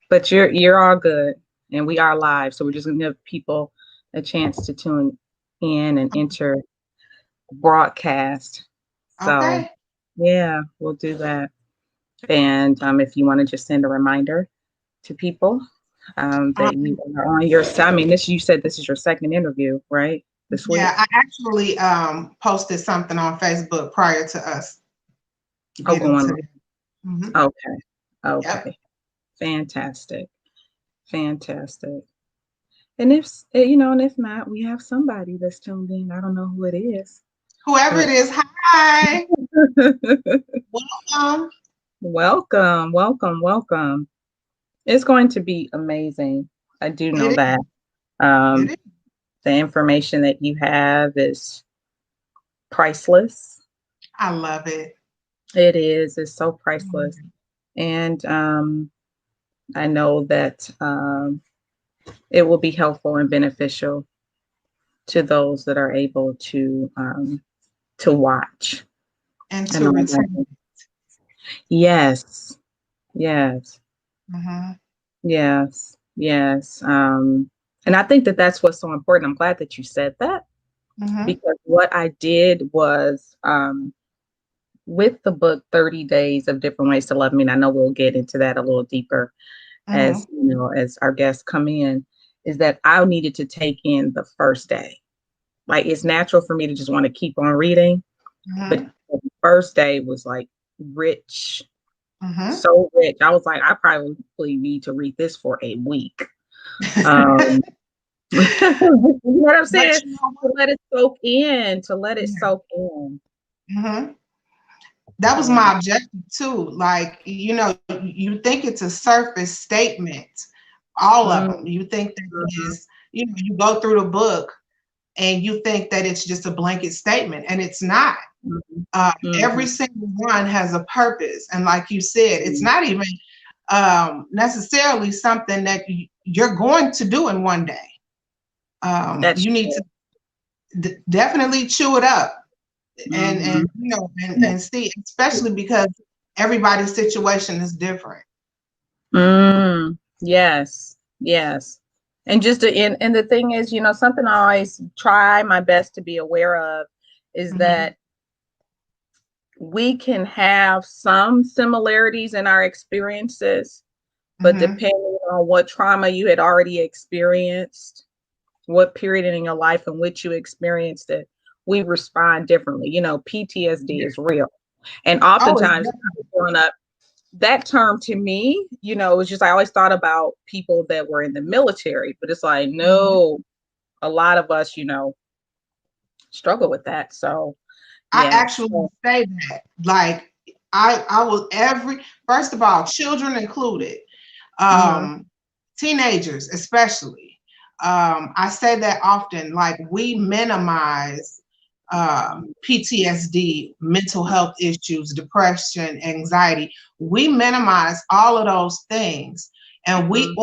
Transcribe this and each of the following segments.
But you're all good, and we are live, so we're just gonna give people a chance to tune in and enter broadcast. So Okay. yeah, we'll do that. And if you want to just send a reminder to people that you Um, are on your side. I mean, this you said this is your second interview, right? This week. yeah, I actually posted something on Facebook prior to us Oh, getting going to on. this. Hmm. Okay. Yep. Okay. Fantastic. Fantastic. And if not, we have somebody that's tuned in. I don't know who it is, Whoever it but is, hi. Welcome. welcome, welcome, welcome. It's going to be amazing. I do know It is. that. It Um, is. the information that you have is priceless. I love it. It is. It's so priceless. Mhm. And I know that it will be helpful and beneficial to those that are able to watch And and to all return. that. Yes, yes, Hmm. yes, yes. And I think that that's what's so important. I'm glad that you said that Hmm. because what I did was with the book 30 Days of Different Ways to Love Me, and I know we'll get into that a little deeper Hmm. as as our guests come in, is that I needed to take in the first day. Like it's natural for me to just want to keep on reading, but Hmm. the first day was like rich, Hmm. so rich. I was like, I probably need to read this for a week. Um, you know what I'm But saying? you know To what? let it soak in, to let it Yeah. soak in. Hmm. That was Yeah. my objective too. Like, you think it's a surface statement, all of Mm, them. You think that it mhm, is, you go through the book and you think that it's just a blanket statement, and it's not. mhm, Every mhm, single one has a purpose. And like you said, it's mhm. not even necessarily something that you're going to do in one day. That's You need true. to definitely chew it up Mhm. and see, especially because everybody's situation is different. Yes, yes. And and the thing is, something I always try my best to be aware of is Hmm. that we can have some similarities in our experiences, but Hmm. depending on what trauma you had already experienced, what period in your life in which you experienced it, we respond differently. PTSD Yeah. is real. And Oh, it's oftentimes, growing up, that term to me, it was just I always thought about people that were in the military, but it's like, definitely. no, a lot of us, struggle with that. So, I yes. actually say that. Like, I will every first of all, children included, Mm-hmm. um, teenagers especially. I say that often. Like, we minimize PTSD, mental health issues, depression, anxiety. We minimize all of those things, and we Mm-hmm.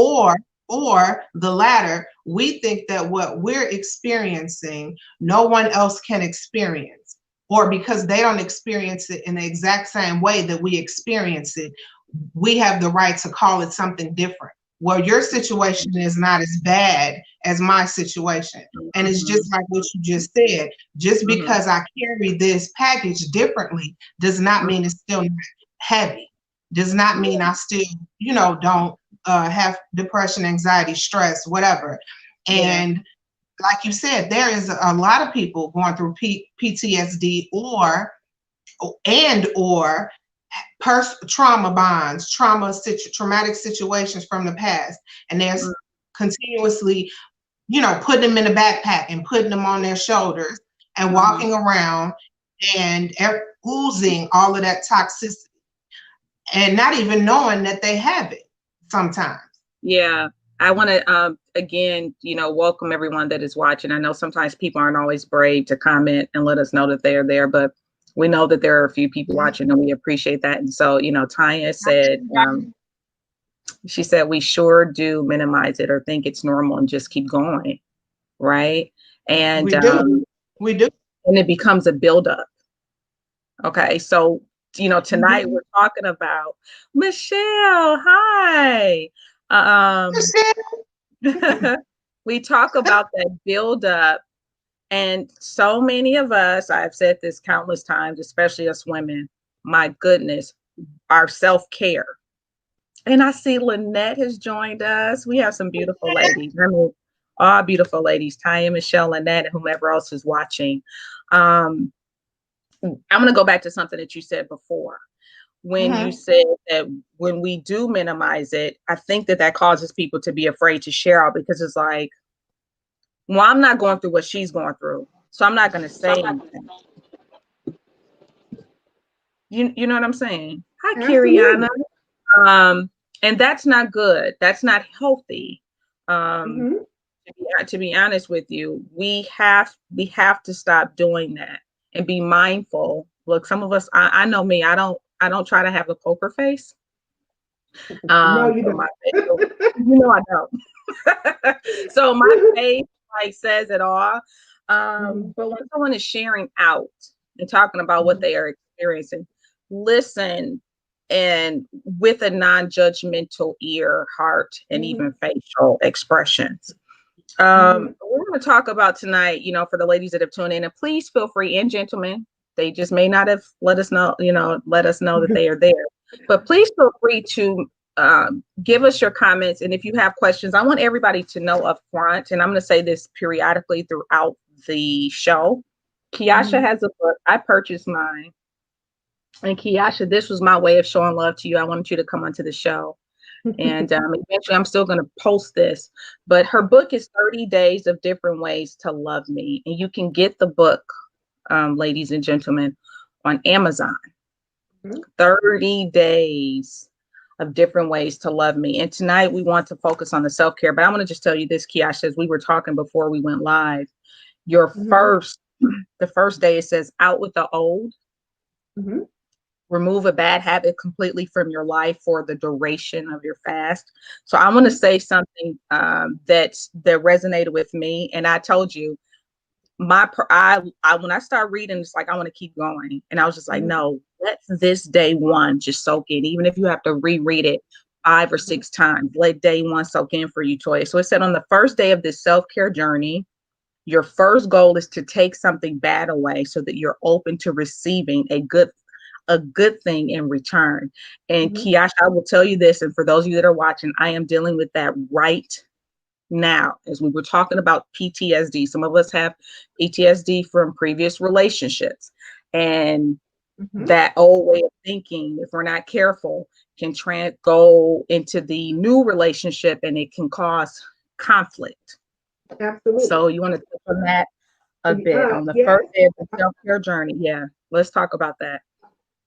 or the latter. We think that what we're experiencing, no one else can experience, or because they don't experience it in the exact same way that we experience it, we have the right to call it something different. Well, your situation is not as bad as my situation. And it's Mm-hmm. just like what you just said. Just Mm-hmm. because I carry this package differently does not mean it's still not heavy. Does not mean I still, don't have depression, anxiety, stress, whatever. Yeah. And like you said, there is a lot of people going through PTSD or trauma bonds, traumatic situations from the past, and they're continuously, putting them in a backpack and putting them on their shoulders and Mm-hmm. walking around and oozing all of that toxicity and not even knowing that they have it sometimes. Yeah. I want to again, welcome everyone that is watching. I know sometimes people aren't always brave to comment and let us know that they're there, but we know that there are a few people Mhm. watching and we appreciate that. And so, Tanya said, she said, we sure do minimize it or think it's normal and just keep going. Right. And, We do. We do. and it becomes a buildup. Okay. So, tonight Mhm. we're talking about Michelle. Hi. Um, we talk about that build up, and so many of us, I've said this countless times, especially us women, my goodness, our self-care. And I see Lynette has joined us. We have some beautiful ladies. I mean, all beautiful ladies, Tanya, Michelle, Lynette, and whomever else is watching. Um, I'm going to go back to something that you said before. When you said that when we do minimize it, I think that that causes people to be afraid to share out because it's like, well, I'm not going through what she's going through, so I'm not going to say anything. You know what I'm saying? Hi, Kiriana. Absolutely. And that's not good. That's not healthy. Um, Mm-hmm. to be honest with you, we have to stop doing that and be mindful. Look, some of us, I know me, I don't try to have a poker face. No, you So my face, don't. you know I don't. So my face like says it all. Mm-hmm. But when someone is sharing out and talking about what they are experiencing, listen and with a non-judgmental ear, heart, and Mm-hmm. even facial expressions. Mm-hmm. We're going to talk about tonight, for the ladies that have tuned in, and please feel free, and gentlemen, they just may not have let us know that they are there. But please feel free to give us your comments. And if you have questions, I want everybody to know up front, and I'm going to say this periodically throughout the show. Kieasha Mm-hmm. has a book. I purchased mine. And Kieasha, this was my way of showing love to you. I wanted you to come onto the show. And eventually, I'm still going to post this. But her book is 30 Days of Different Ways to Love Me. And you can get the book, ladies and gentlemen, on Amazon. 30 Days of Different Ways to Love Me. And tonight, we want to focus on the self care. But I'm going to just tell you this, Kieasha, as we were talking before we went live, Mm-hmm. the first day, it says out with the old. Mm-hmm. Remove a bad habit completely from your life for the duration of your fast. So I want to say something that resonated with me, and I told you I when I start reading, it's like I want to keep going, and I was just like, Mm-hmm. no, let this day one just soak in, even if you have to reread it 5 or 6 times. Let day one soak in for you, Toya. So it said on the first day of this self-care journey, your first goal is to take something bad away so that you're open to receiving a good thing in return. And Mm-hmm. Kieasha, I will tell you this, and for those of you that are watching, I am dealing with that right now. As we were talking about PTSD, some of us have PTSD from previous relationships. And Mm-hmm. that old way of thinking, if we're not careful, can go into the new relationship and it can cause conflict. Absolutely. So you want to touch on that a bit on the Yes. first day of the self-care journey. Yeah, let's talk about that.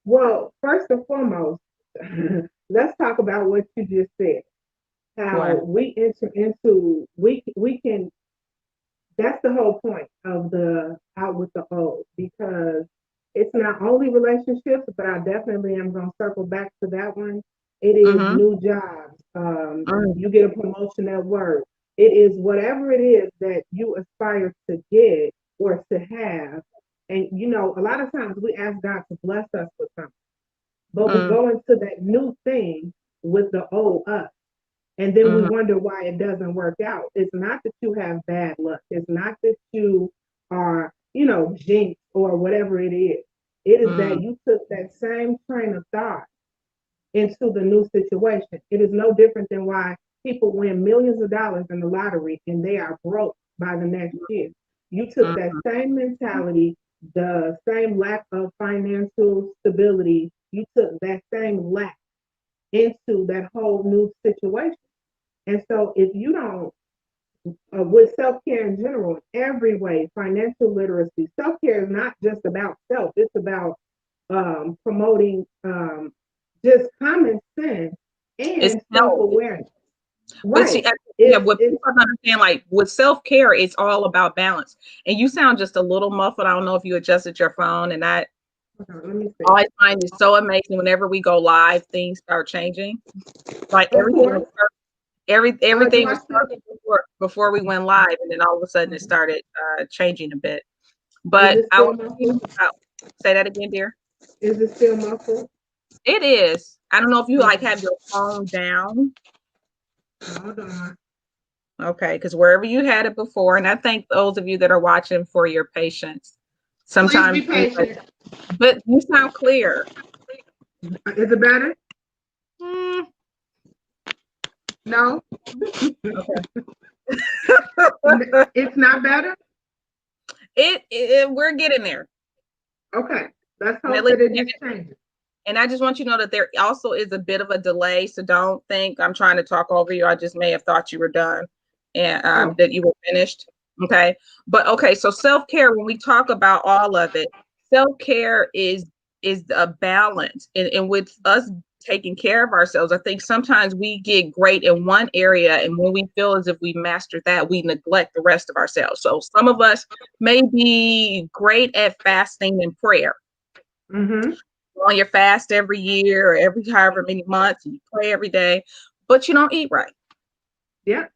Well, first and foremost, let's talk about what you just said. How What? we enter into we can. That's the whole point of the out with the old, because it's not only relationships, but I definitely am going to circle back to that one. It is Mm-hmm. new jobs. Mm, You get a promotion at work. It is whatever it is that you aspire to get or to have. And a lot of times we ask God to bless us with something, but we mm, go into that new thing with the old us. And then we mhm, wonder why it doesn't work out. It's not that you have bad luck. It's not that you are, jinxed or whatever it is. It is that mm, you took that same train of thought into the new situation. It is no different than why people win millions of dollars in the lottery and they are broke by the next year. You took that mhm, same mentality, the same lack of financial stability, you took that same lack into that whole new situation. And so, if you don't, with self care in general, in every way, financial literacy, self care is not just about self, it's about promoting just common sense it's and self health. awareness. But see, Right. yeah, It's, what it's, people don't understand, like with self care, it's all about balance. And you sound just a little muffled. I don't know if you adjusted your phone, and I let me see. always find it so amazing whenever we go live, things start changing. Like Of course. everything Do I was still, perfect before we went live, and then all of a sudden it started changing a bit. is But it I still was thinking muffled? about say that again, dear. Is it still muffled? It is. I don't know if you like Okay. have your phone down. Hold on. Okay, because wherever you had it before, and I thank those of you that are watching for your patience. Please be Sometimes, patient. but you sound clear. Is it better? Mm, No. okay. It's not better? We're getting there. Okay. Let's And, at hope least, that it just changes. and I just want you to know that there also is a bit of a delay. So don't think I'm trying to talk over you. I just may have thought you were done and Oh. that you were finished. Okay. But okay, so self-care, when we talk about all of it, self-care is a balance. And with us taking care of ourselves, I think sometimes we get great in one area, and when we feel as if we mastered that, we neglect the rest of ourselves. So some of us may be great at fasting and prayer. Mm-hmm. On your fast every year or every however many months, and you pray every day, but you don't eat right. Yeah.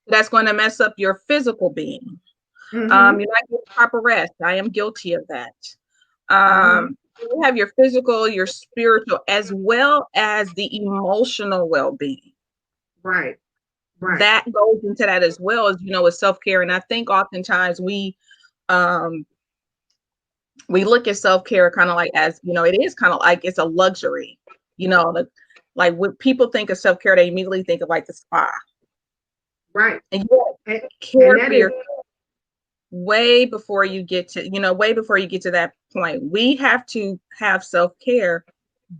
That's going to mess up your physical being. Mm-hmm. You're not getting proper rest. I am guilty of that. Mm-hmm. You have your physical, your spiritual, as well as the emotional well-being. Right. Right. That goes into that as well as, with self-care. And I think oftentimes um, we look at self-care kind of like as, it is kind of like it's a luxury, like when people think of self-care, they immediately think of like the spa. Right. And you And, and care that for is, yourself way before you get to, way before you get to that point. We have to have self-care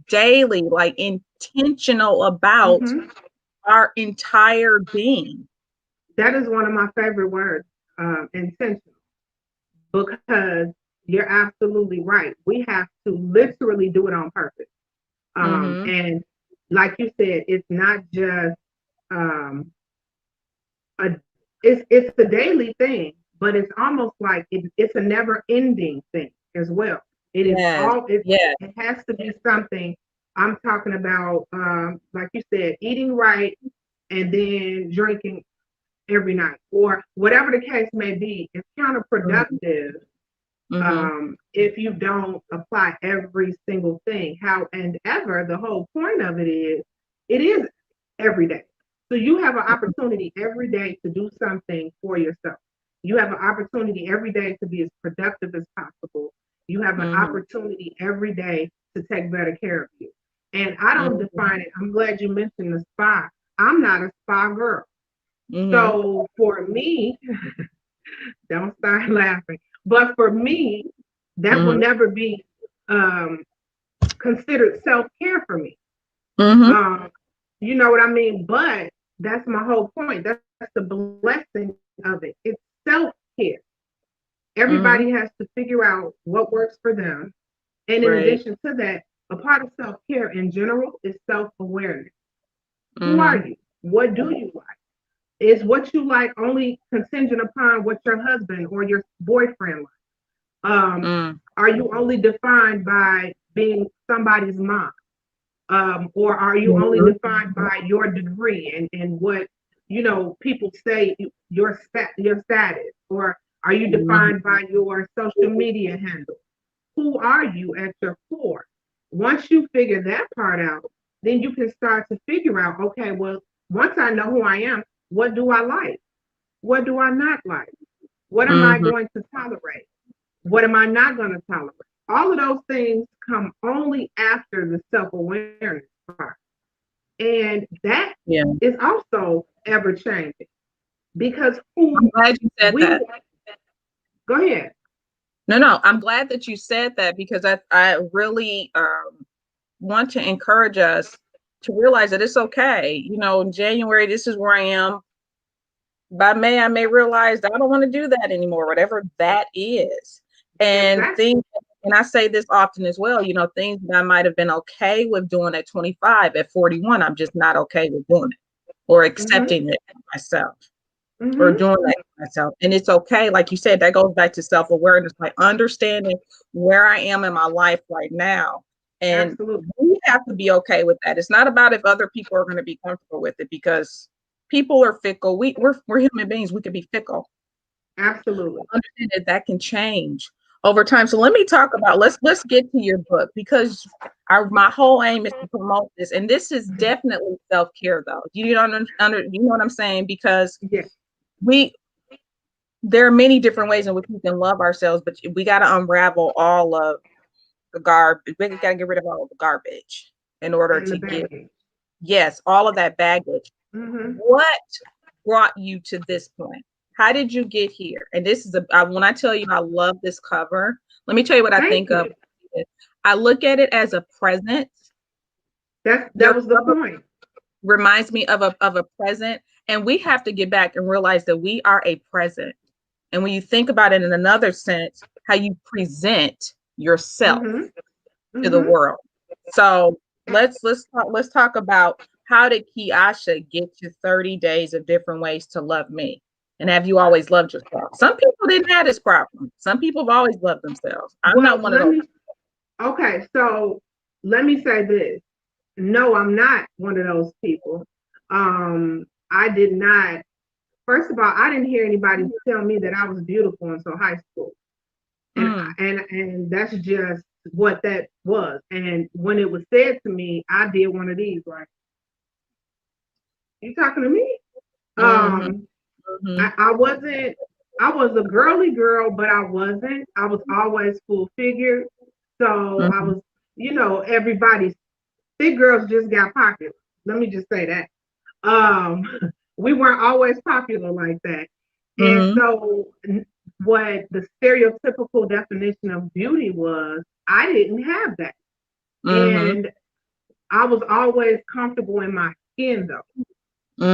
daily, like intentional about mm-hmm. our entire being. That is one of my favorite words, intentional, because you're absolutely right. We have to literally do it on purpose. Mm-hmm. And like you said, it's not just um, a it's a daily thing, but it's almost like it's a never ending thing as well. It is Yes. all it Yes. it has to be something. I'm talking about, like you said, eating right and then drinking every night or whatever the case may be. It's Mm-hmm. counterproductive Mm-hmm. if you don't apply every single thing. How and ever the whole point of it is every day. So you have an opportunity every day to do something for yourself. You have an opportunity every day to be as productive as possible. You have an Mm-hmm. opportunity every day to take better care of you. And I don't Mm-hmm. define it. I'm glad you mentioned the spa. I'm not a spa girl. Mm-hmm. So for me, don't start laughing. But for me, that will Mm-hmm. never be um, considered self care for me. Mm-hmm. Um, you know what I mean? But that's my whole point. That's the blessing of it. It's self care. Everybody Mm-hmm. has to figure out what works for them. And in Right. addition to that, a part of self care in general is self awareness. Who are Mm-hmm. you? What do you like? Is what you like only contingent upon what your husband or your boyfriend likes? Mm-hmm. Are you only defined by being somebody's mom? Or are you only defined by your degree and what people say your status? Or are you Mm-hmm. defined by your social media handle? Who are you at your core? Once you figure that part out, then you can start to figure out, okay, well, once I know who I am, what do I like? What do I not like? What am I Mm-hmm. going to tolerate? What am I not going to tolerate? All of those things come only after the self awareness part. And that Yeah. is also ever changing because who I'm glad you said we that. go ahead. No, I'm glad that you said that because I really want to encourage us to realize that it's okay. In January, this is where I am. By May, I may realize that I don't want to do that anymore, whatever that is. And Exactly. and I say this often as well, things that I might have been okay with doing at 25, at 41, I'm just not okay with doing it or Mm-hmm. accepting it myself or Mm-hmm. doing that myself. And it's okay. Like you said, that goes back to self-awareness, like understanding where I am in my life right now. And Absolutely. we have to be okay with that. It's not about if other people are going to be comfortable with it because people are fickle. We're human beings. We can be fickle. Absolutely. Understand that can change. over time. So let me talk about, let's get to your book, because my whole aim is to promote this, and this is definitely self-care though. You know, you know what I'm saying? Because Yeah. we there are many different ways in which we can love ourselves, but we got to unravel all of the garbage. We got to get rid of all of the garbage in order And the to get, baggage. yes, all of that baggage. Mm-hmm. What brought you to this point? How did you get here? And this is when I tell you I love this cover, let me tell you what I Thank think of. you. I look at it as a present. That Your was the cover point. reminds me of a present, and we have to get back and realize that we are a present. And when you think about it in another sense, how you present yourself Mm-hmm. to the Mm-hmm. world. So let's talk about, how did Kieasha get you 30 days of different ways to love me? And have you always loved yourself? Some people didn't have this problem. Some people have always loved themselves. I'm Well, not one of those. okay, so let me say this. No, I'm not one of those people. I did not, first of all, I didn't hear anybody tell me that I was beautiful until high school. And Mm, and that's just what that was. And when it was said to me, I did one of these, like, you talking to me? mm-hmm, Um, mm-hmm, I wasn't, I was a girly girl, but I wasn't. I was always full figured. So I mm-hmm, was, everybody's big girls just got popular. Let me just say that. Um, we weren't always popular like that. And mm-hmm, so what the stereotypical definition of beauty was, I didn't have that. mm-hmm, And I was always comfortable in my skin though.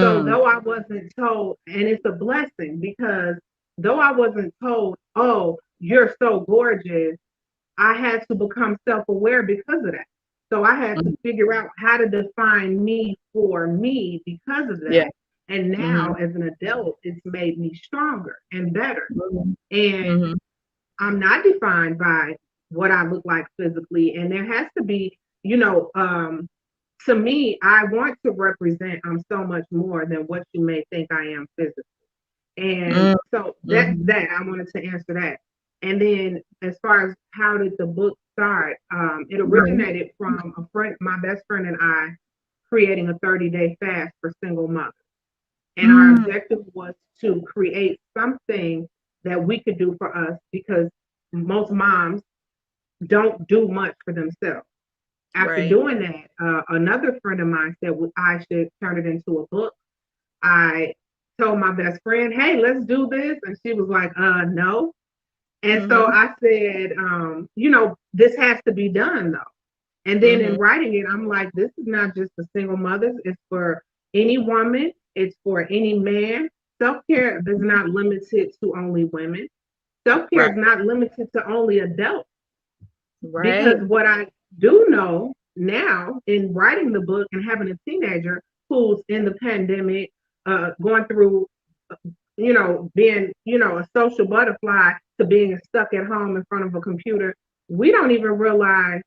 So mm, though I wasn't told, and it's a blessing because though I wasn't told, oh, you're so gorgeous, I had to become self-aware because of that. So I had to mm, figure out how to define me for me because of yeah, that. And mm-hmm, now as an adult, it's made me stronger and better. mm-hmm, And mm-hmm, I'm not defined by what I look like physically. And there has to be, to me, I want to represent I'm so much more than what you may think I am physically. And so that's mm-hmm, that. I wanted to answer that. And then as far as how did the book start, it mm-hmm, originated from a friend, my best friend and I creating a 30-day fast for single mothers. And our mm, objective was to create something that we could do for us because most moms don't do much for themselves. After right. doing that, another friend of mine said, well, I should turn it into a book. I told my best friend, hey, let's do this. And she was like, no. And so Mm-hmm, I said, this has to be done though. And then mm-hmm, in writing it, I'm like, this is not just for single mothers, it's for any woman, it's for any man. Self care is not limited to only women. Self care right, is not limited to only adults. Because right. what I do know now in writing the book and having a teenager who's in the pandemic, going through, being, a social butterfly to being stuck at home in front of a computer, we don't even realize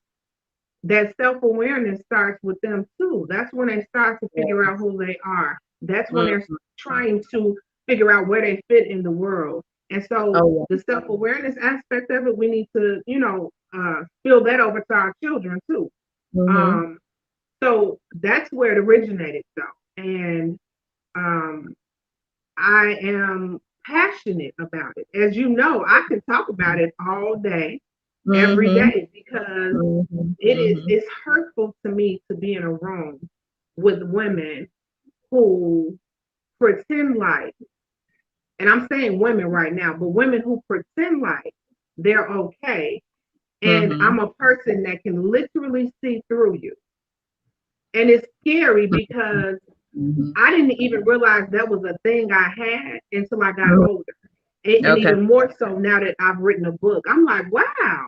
that self-awareness starts with them too. That's when they start to figure out who they are. That's when they're Mm-hmm. trying to figure out where they fit in the world. And so Oh, the self-awareness aspect of it, we need to, spill that over to our children too. yeah. Mm-hmm. Um, so that's where it originated though. And um, I am passionate about it. As you know, I can talk about it all day, every Mm-hmm. day, because Mhm, mhm, it's hurtful to me to be in a room with women who pretend like, and I'm saying women right now, but women who pretend like they're okay. And mhm, I'm a person that can literally see through you. And it's scary mhm, because mhm, I didn't even realize that was a thing I had until I got mhm. older. And Okay. even more so now that I've written a book, I'm like, wow,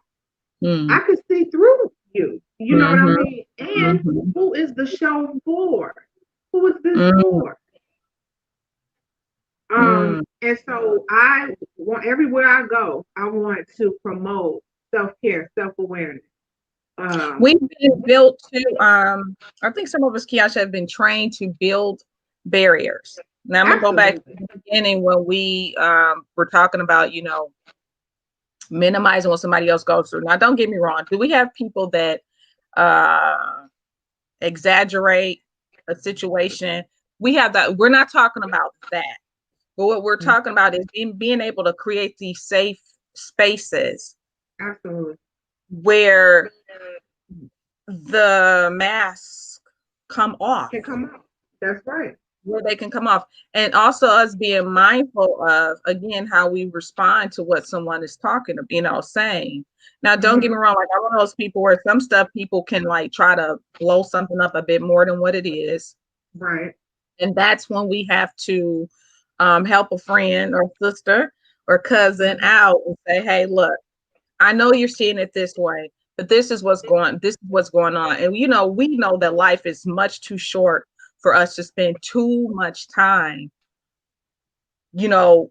I Mm, could see through you. You know what I mhm, mean? And mhm, who is the show for? Who is this mm, for? mm. And so I want everywhere I go, I want to promote self-care, self-awareness. Um, We've been built to, I think some of us, Kiasha, have been trained to build barriers. Now I'm gonna go back to Absolutely. the beginning when we were talking about, minimizing what somebody else goes through. Now, don't get me wrong. Do we have people that uh, exaggerate a situation? We have that. We're not talking about that. But what we're talking about is being able to create these safe spaces Absolutely. where the masks come off, Can come out. That's right. where they can come off. And also us being mindful of, again, how we respond to what someone is talking, saying. Now, don't get me Mm-hmm. wrong, like I'm one of those people where some stuff people can like try to blow something up a bit more than what it is. Right. And that's when we have to help a friend or sister or cousin Mm-hmm. out and say, hey, look, I know you're seeing it this way, but this is what's going on. And we know that life is much too short for us to spend too much time,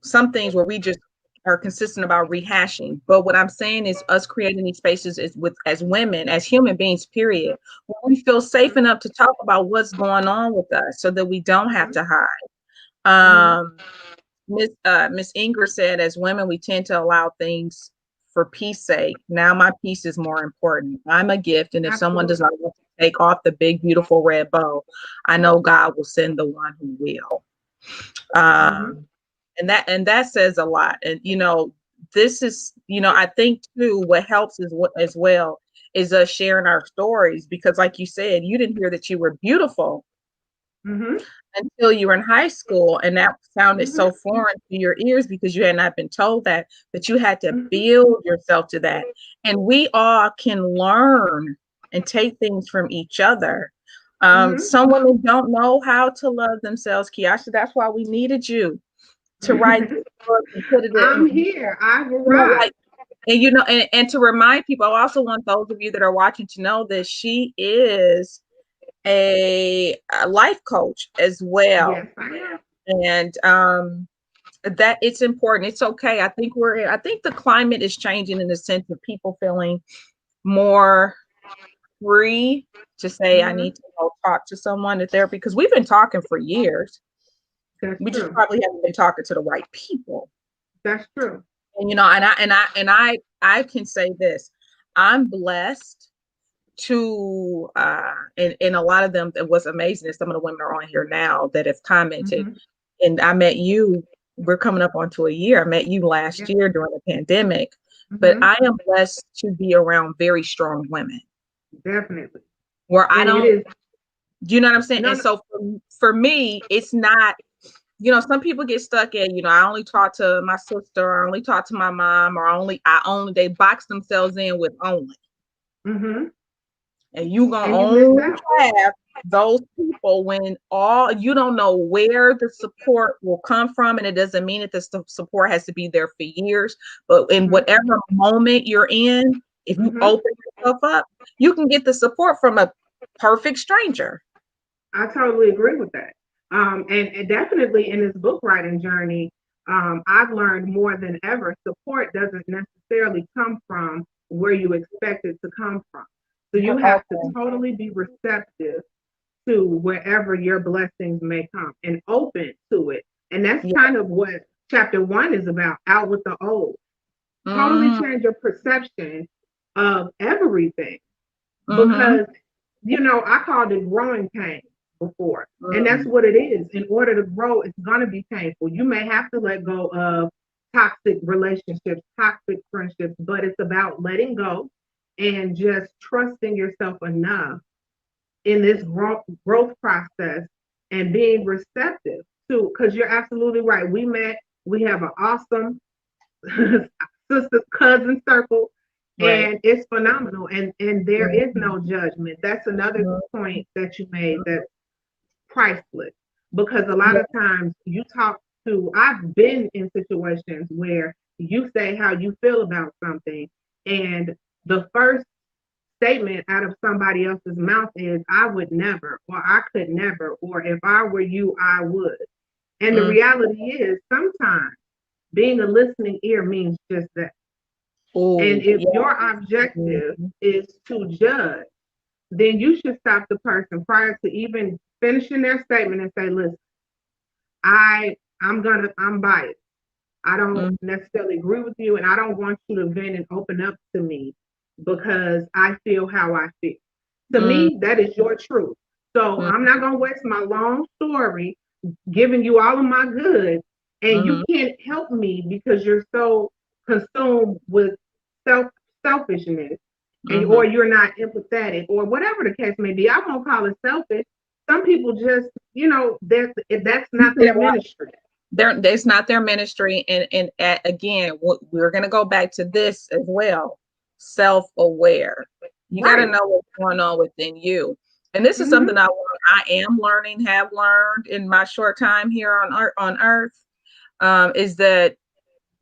some things where we just are consistent about rehashing. But what I'm saying is us creating these spaces is with as women, as human beings, period, where we feel safe enough to talk about what's going on with us so that we don't have Mm-hmm. to hide. Mm-hmm. Miss Ingrid said, as women, we tend to allow things for peace sake. Now my peace is more important. I'm a gift, and if someone does Absolutely. not want to take off the big, beautiful red bow, I know God will send the one who will. Mm-hmm. And that says a lot. And this is, I think too, what helps is what as well is us sharing our stories, because like you said, you didn't hear that you were beautiful Mm-hmm. until you were in high school, and that sounded Mm-hmm. so foreign to your ears because you had not been told that, but you had to Mm-hmm. build yourself to that. And we all can learn and take things from each other. Mm-hmm. Some women don't know how to love themselves, Kieasha. That's why we needed you to write this book and put it I'm in, here. I've arrived. like, and to remind people. I also want those of you that are watching to know that she is a life coach as well. Yes, I am. And that it's important. It's okay. I think the climate is changing in the sense of people feeling more free to say, I Mm-hmm. need to go talk to someone at therapy, because we've been talking for years. That's We just true. probably haven't been talking to the right people. That's true. And I can say this. I'm blessed to and a lot of them, that was amazing, and some of the women are on here now that have commented. Mm-hmm. And I met you, we're coming up onto a year. I met you last Yeah. year during the pandemic, but Mm-hmm. I am blessed to be around very strong women Definitely. where I And it don't, is you know what I'm saying? no, And no. so for me, it's not, some people get stuck in, I only talk to my sister, or I only talk to my mom, or they box themselves in with only. Mm-hmm. And you gonna And you missed only out. have those people when all you don't know where the support will come from. And it doesn't mean that the support has to be there for years, but in Mm-hmm. whatever moment you're in, if you Mm-hmm. open yourself up, you can get the support from a perfect stranger. I totally agree with that. And definitely in this book writing journey, I've learned more than ever, support doesn't necessarily come from where you expect it to come from. So you have to Okay. totally be receptive to wherever your blessings may come and open to it. And that's Yeah. kind of what chapter one is about, out with the old. Totally Mm-hmm. change your perception of everything Mm-hmm. because I called it growing pain before. And that's Mm-hmm. what it is. In order to grow, it's going to be painful. You may have to let go of toxic relationships, toxic friendships, but it's about letting go and just trusting yourself enough in this growth process and being receptive to, because you're absolutely right. We have an awesome sister cousin circle, Right. and it's phenomenal, and there is Mm-hmm. no judgment. That's another point that you made, that's priceless, because a lot of times I've been in situations where you say how you feel about something, and the first statement out of somebody else's mouth is, I would never, or I could never, or if I were you, I would. And the Mm-hmm. reality is, sometimes being a listening ear means just that. And Oh, if yeah. your objective Mm-hmm. is to judge, then you should stop the person prior to even finishing their statement and say, listen, I'm biased. I don't Mm-hmm. necessarily agree with you, and I don't want you to vent and open up to me because I feel how I feel. To me, that is your truth. So I'm not gonna waste my long story giving you all of my goods, and you Mm-hmm. can't help me because you're so consumed with self selfishness, and Mm-hmm. or you're not empathetic, or whatever the case may be. I won't call it selfish. Some people just, that's not their ministry. It's not their ministry, and again, we're going to go back to this as well. Self-aware. You got to Right. know what's going on within you, and this is Mm-hmm. something I am learning, have learned in my short time here on Earth. Is that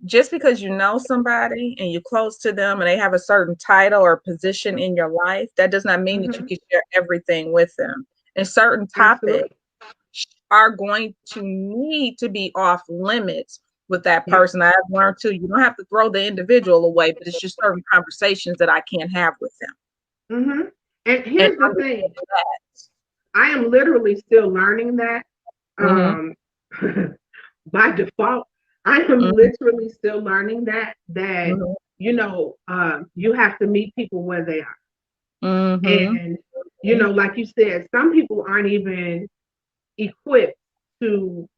just because you know somebody and you're close to them and they have a certain title or position in your life, that does not mean that you Mm-hmm. can share everything with them. And certain topics Absolutely. are going to need to be off limits with that Yep. person. I've learned too, you don't have to throw the individual away, but it's just certain conversations that I can't have with them. Mm-hmm. And And here's the thing, understand that. I am literally still learning that. Mm-hmm, Um, by default, I am mm-hmm, literally still learning that mm-hmm, you have to meet people where they are. mm-hmm. And like you said, some people aren't even equipped to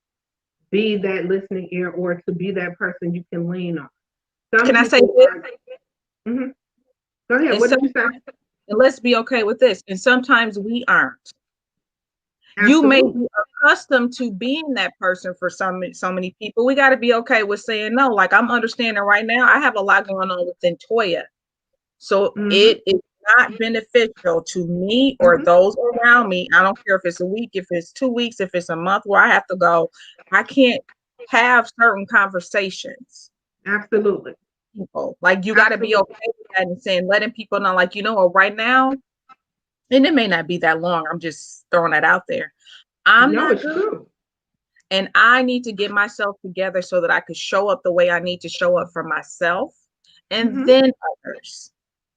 be that listening ear or to be that person you can lean on. Some Can I say people this? are. Mhm. Go ahead. And What some, did you say? and let's be okay with this. And sometimes we aren't. You may Absolutely. be accustomed to being that person for so many people. We got to be okay with saying no. Like I'm understanding right now, I have a lot going on within Toya. So Hmm. it is not beneficial to me or Hmm. those around me. I don't care if it's a week, if it's 2 weeks, if it's a month where I have to go. I can't have certain conversations. Absolutely. People like you got to be Absolutely. okay with that and saying, letting people know, like, what, right now, and it may not be that long. I'm just throwing that out there. I'm No, not it's good. true. And I need to get myself together so that I could show up the way I need to show up for myself and Hmm. then others.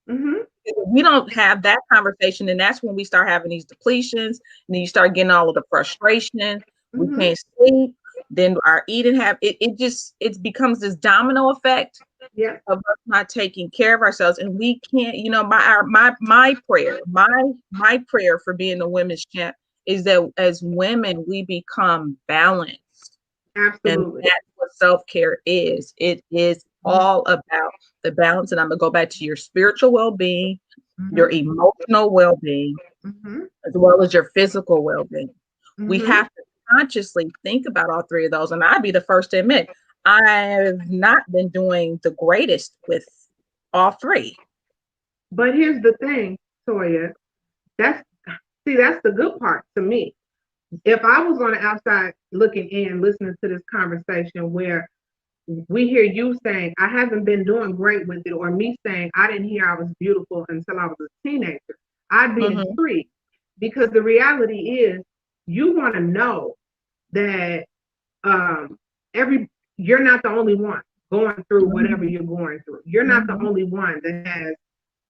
Hmm. If we don't have that conversation, and that's when we start having these depletions, and then you start getting all of the frustration. We Hmm. can't sleep. Then our eating it becomes this domino effect Yeah. of us not taking care of ourselves, and we can't. My prayer for being a women's champ is that as women we become balanced. And Absolutely. that's what self-care is. It is all about the balance. And I'm going to go back to your spiritual well-being, your Hmm. emotional well-being, Hmm. as well as your physical well-being. We Hmm. have to consciously think about all three of those. And I'd be the first to admit, I've not been doing the greatest with all three. But here's the thing, Toya. That's that's the good part to me. If I was on the outside looking in, listening to this conversation where we hear you saying, I haven't been doing great with it, or me saying, I didn't hear I was beautiful until I was a teenager, I'd be Mm-hmm, intrigued because the reality is you want to know that um, every you're not the only one going through whatever mm-hmm, you're going through. You're not the mm-hmm, only one that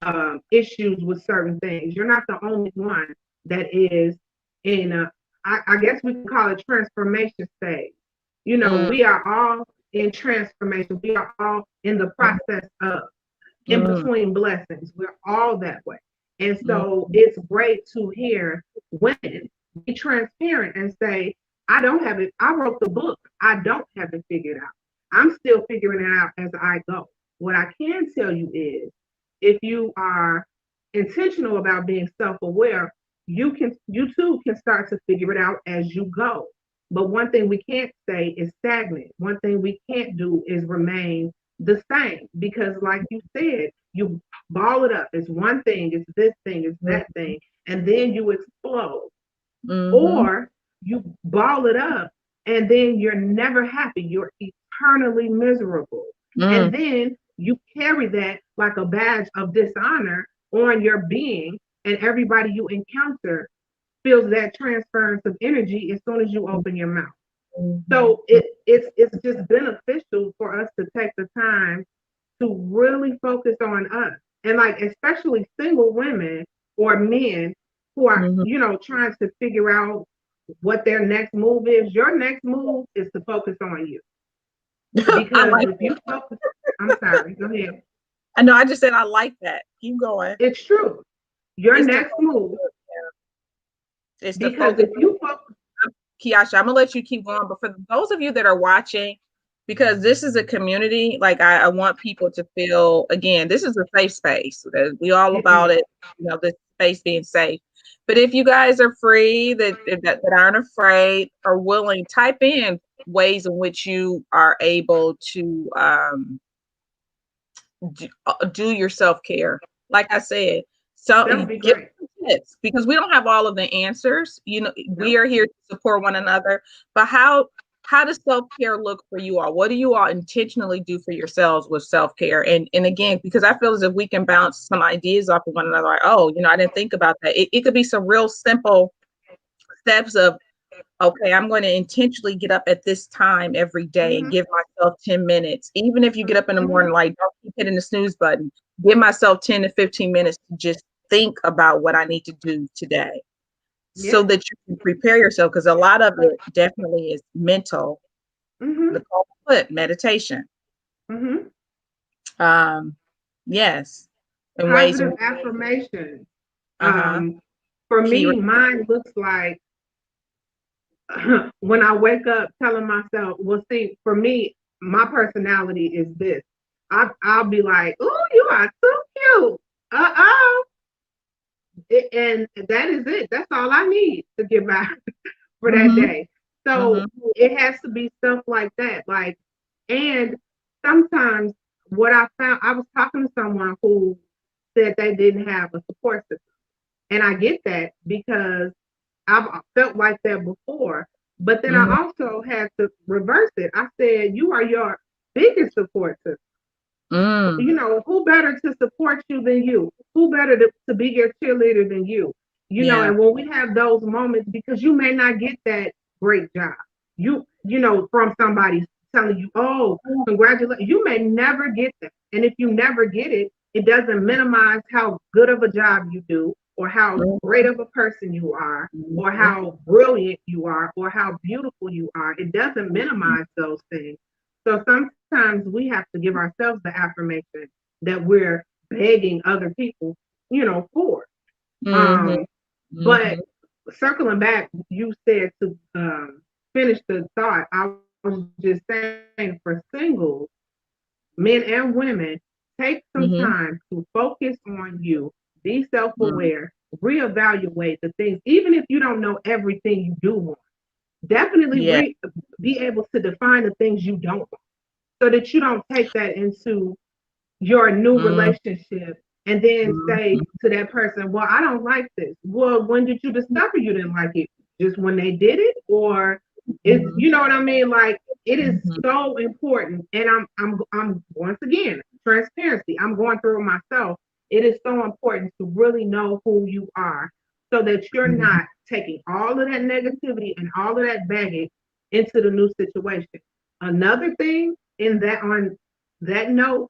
has issues with certain things. You're not the only one that is in I guess we can call it transformation stage. We are all in transformation. We are all in the process of in mm-hmm, between blessings. We're all that way. And so mm-hmm, it's great to hear women be transparent and say, I don't have it. I wrote the book. I don't have it figured out. I'm still figuring it out as I go. What I can tell you is if you are intentional about being self-aware, you too can start to figure it out as you go. But one thing we can't say is stagnant. One thing we can't do is remain the same because, like you said, you ball it up. It's one thing, it's this thing, it's that thing, and then you explode. mm-hmm, Or you ball it up and then you're never happy. You're eternally miserable. And mm-hmm, then you carry that like a badge of dishonor on your being, and everybody you encounter feels that transference of energy as soon as you open your mouth. So it's just beneficial for us to take the time to really focus on us. And like especially single women or men who are, mm-hmm. trying to figure out what their next move is. Your next move is to focus on you. I Because like if it. you focus, I'm sorry, go ahead. I know. I just said I like that. Keep going. It's true. Your It's to next focus. move, It's to because focus. if you focus, Kieasha, I'm gonna let you keep going, but for those of you that are watching, because this is a community, like I want people to feel again, this is a safe space. We all it about is. it, this space being safe. But if you guys are free, that aren't afraid or willing, type in ways in which you are able to do your self-care. Like I said, so That would be give great. tips because we don't have all of the answers. We Nope. are here to support one another. But how does self-care look for you all? What do you all intentionally do for yourselves with self-care? And again, because I feel as if we can bounce some ideas off of one another, like, oh, I didn't think about that. It could be some real simple steps of, okay, I'm going to intentionally get up at this time every day and Mm-hmm. give myself 10 minutes. Even if you get up in the Mm-hmm. morning, like don't keep hitting the snooze button. Give myself 10 to 15 minutes to just think about what I need to do today so Yeah. that you can prepare yourself. Because a lot of it definitely is mental, Mm-hmm. the foot meditation. Mm-hmm. Um, yes. In ways, Positive affirmation. uh-huh. For Key. me, mine looks like when I wake up telling myself, well, see, for me, my personality is this. I'll be like, oh, you are so cute. Uh-oh. And that is it. That's all I need to get by for that Mm-hmm. day. So Mm-hmm. it has to be stuff like that. Like, and sometimes what I found, I was talking to someone who said they didn't have a support system. And I get that because I've felt like that before. But then I Mm-hmm. also had to reverse it. I said, you are your biggest support system. Mm. Who better to support you than you? Who better to be your cheerleader than you? Yeah. And when we have those moments, because you may not get that great job, from somebody telling you, oh, congratulations, you may never get that. And if you never get it, it doesn't minimize how good of a job you do, or how great of a person you are, or Mm-hmm. how brilliant you are, or how beautiful you are. It doesn't minimize those things. So sometimes we have to give ourselves the affirmation that we're begging other people, for. Mm-hmm. Um, but Mm-hmm. circling back, you said to finish the thought. I was just saying for singles, men and women, take some Mm-hmm. time to focus on you, be self Mm-hmm. aware, reevaluate the things, even if you don't know everything you do want. Definitely Yeah. be able to define the things you don't want so that you don't take that into your new Mm-hmm. relationship and then say Mm-hmm. to that person, well, I don't like this. Well, when did you discover you didn't like it? Just when they did it? Or it's, you know what I mean? Like, it is Mm-hmm. so important. And I'm once again, transparency. I'm going through it myself. It is so important to really know who you are so that you're Mm-hmm. not taking all of that negativity and all of that baggage into the new situation. Another thing in that on that note,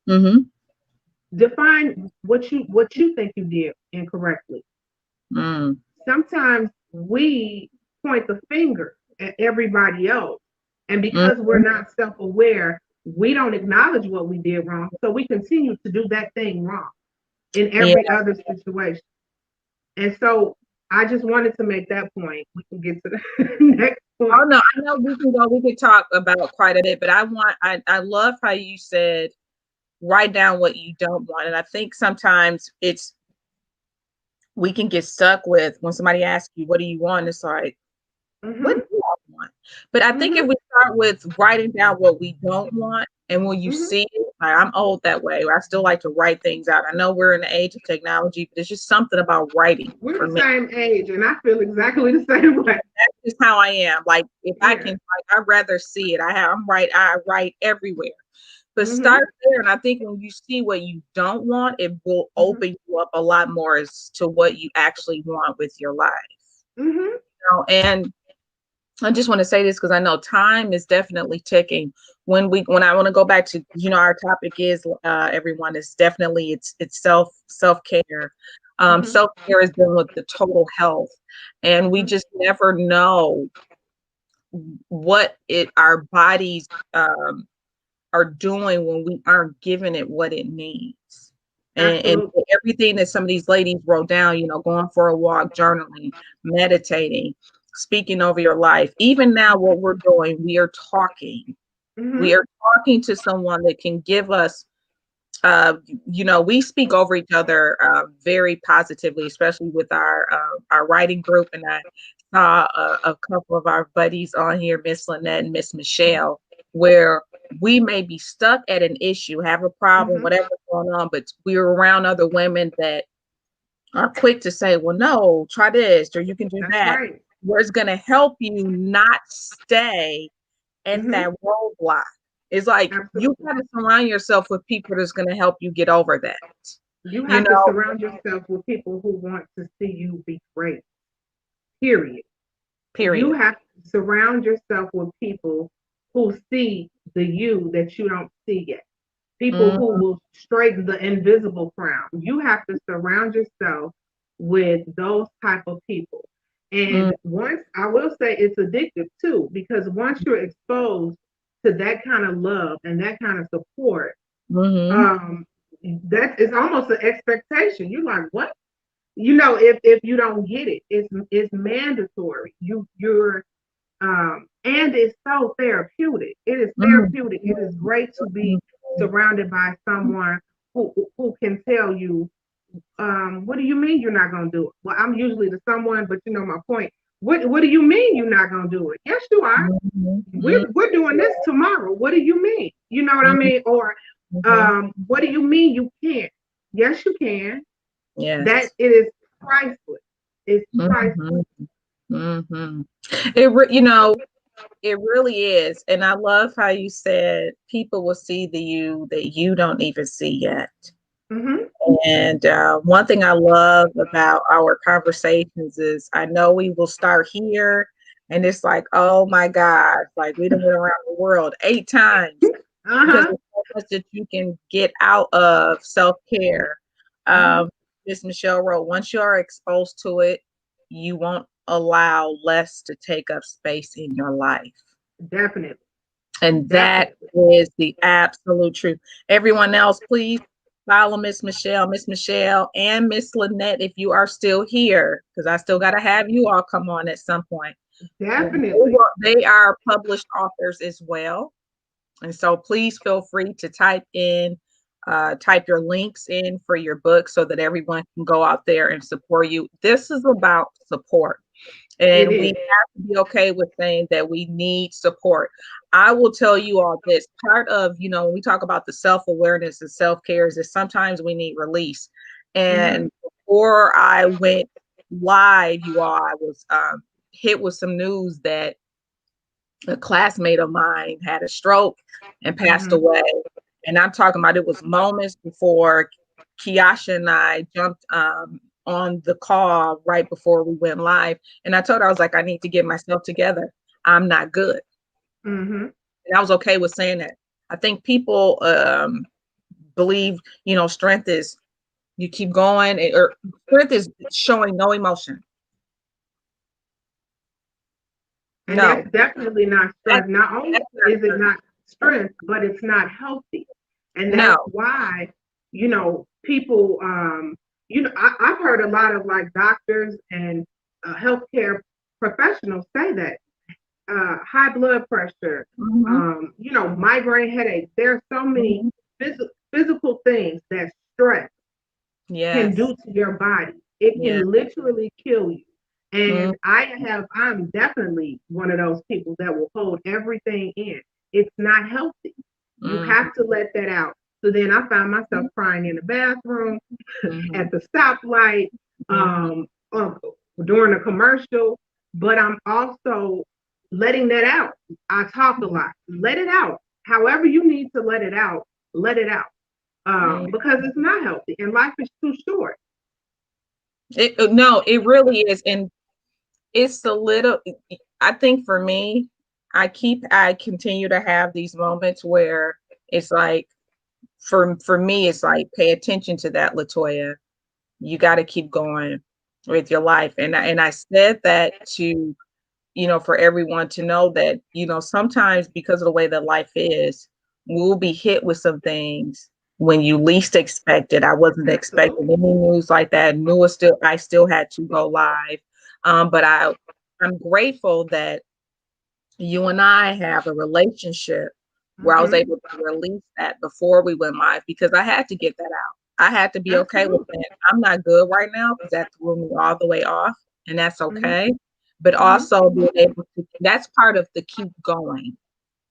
Mm-hmm. define what you think you did incorrectly. Mm. Sometimes we point the finger at everybody else, and because we're Mm-hmm. not self-aware, we don't acknowledge what we did wrong, so we continue to do that thing wrong in Yeah. every other situation. And so I just wanted to make that point. We can get to the next Oh point. no, I know we could talk about quite a bit, but I love how you said write down what you don't want. And I think sometimes we can get stuck with when somebody asks you, what do you want? It's like, what Mm-hmm, do I want? But I think if mm-hmm, we start with writing down what we don't want, and when you mm-hmm. see it, like I'm old that way. I still like to write things out. I know we're in the age of technology, but it's just something about writing We're for the me. same age, and I feel exactly the same way. That's just how I am. Like if I can, Yeah. like, I'd rather see it. I write everywhere. But Mm-hmm, start there, and I think when you see what you don't want, it will mm-hmm, open you up a lot more as to what you actually want with your life. mm-hmm, And I just want to say this because I know time is definitely ticking. When I want to go back to our topic is everyone is definitely it's self care. mm-hmm. Self care is dealing with the total health, and we Mhm, just never know what it our bodies are doing when we aren't giving it what it needs. And Absolutely. everything that some of these ladies wrote down, going for a walk, journaling, meditating, speaking over your life. Even now, what we're doing, we are talking. We Mm-hmm. are talking to someone that can give us, we speak over each other very positively, especially with our writing group. And I saw a couple of our buddies on here, Miss Lynette and Miss Michelle, where we may be stuck at an issue, have a problem, Mm-hmm. whatever's going on, but we're around other women that are quick to say, well, no, try this, or you can do That's that, right. where it's going to help you not stay at Mm-hmm. that roadblock. It's like you Absolutely. got to surround yourself with people that's going to help you get over that. You You have to know, surround yourself with people who want to see you be great. Period. You period. have to surround yourself with people who see the you that you don't see yet. People Mm, who will straighten the invisible crown. You have to surround yourself with those type of people. mm, And once I will say it's addictive too, because once you're exposed to that kind of love and that kind of support, mm-hmm, um, that is almost an expectation. You're like, what? If you don't get it, it's mandatory. You're and it's so therapeutic. It is mm, therapeutic. It is great to mm, be surrounded by someone who can tell you, what do you mean you're not gonna do it? Well, I'm usually the someone, but you know my point. What do you mean you're not gonna do it? Yes, you are. mm, mm, We're doing this tomorrow. What do you mean? You know what I mm, mean? Or mm-hmm. what do you mean you can't? Yes, you can. That Yes. it is priceless. It's Mm-hmm, priceless. mm-hmm. It really is. And I love how you said people will see the you that you don't even see yet. Mm-hmm. And one thing I love about our conversations is I know we will start here, and it's like, oh my God, like we done went around the world 8 times because Uh-huh. there's so much that you can get out of self care. Mm-hmm. Miss Michelle wrote, once you are exposed to it, you won't allow less to take up space in your life. Definitely. And that Definitely. is the absolute truth. Everyone else, please follow Miss Michelle, and Miss Lynette if you are still here, because I still got to have you all come on at some point. Definitely. They are published authors as well. And so please feel free to type your links in for your book so that everyone can go out there and support you. This is about support. It And we is. have to be okay with saying that we need support. I will tell you all this part of, when we talk about the self awareness and self care, is that sometimes we need release. Mm-hmm. And before I went live, you all, I was hit with some news that a classmate of mine had a stroke and passed Mm-hmm. away. And I'm talking about it was moments before Kieasha and I jumped on the call right before we went live. And I told her, I was like, I need to get myself together. I'm not good. Mm-hmm. And I was okay with saying that. I think people believe, strength is you keep going, or strength is showing no emotion. And No, that's definitely not that's, strength. Not only that's not is it strength. not strength, but it's not healthy. And that's No. why, people, I've heard a lot of like doctors and healthcare professionals say that high blood pressure, Mm-hmm. migraine headaches. There are so many Mm-hmm. physical things that stress can Yes. do to your body. It Yeah. can literally kill you. Mm-hmm. And I'm definitely one of those people that will hold everything in. It's not healthy. You Mm-hmm. have to let that out. So then I found myself crying in the bathroom, Mm-hmm. at the stoplight, Mm-hmm. uh, during a commercial, but I'm also letting that out. I talk a lot. Let it out. However you need to let it out, let it out. Mm-hmm. Because it's not healthy and life is too short. No, it really is. And it's a little, I think for me, I continue to have these moments where it's like, for me, it's like, pay attention to that, Latoya. You got to keep going with your life. And I said that to, for everyone to know that, sometimes because of the way that life is, we'll be hit with some things when you least expect it. I wasn't expecting Absolutely. any news like that. I still had to go live. But I'm grateful that you and I have a relationship where I was Mm-hmm. able to release that before we went live because I had to get that out. I had to be okay with Absolutely. that. I'm not good right now because that threw me all the way off, and that's Mm-hmm. okay. But Mm-hmm. also being able to, that's part of the keep going.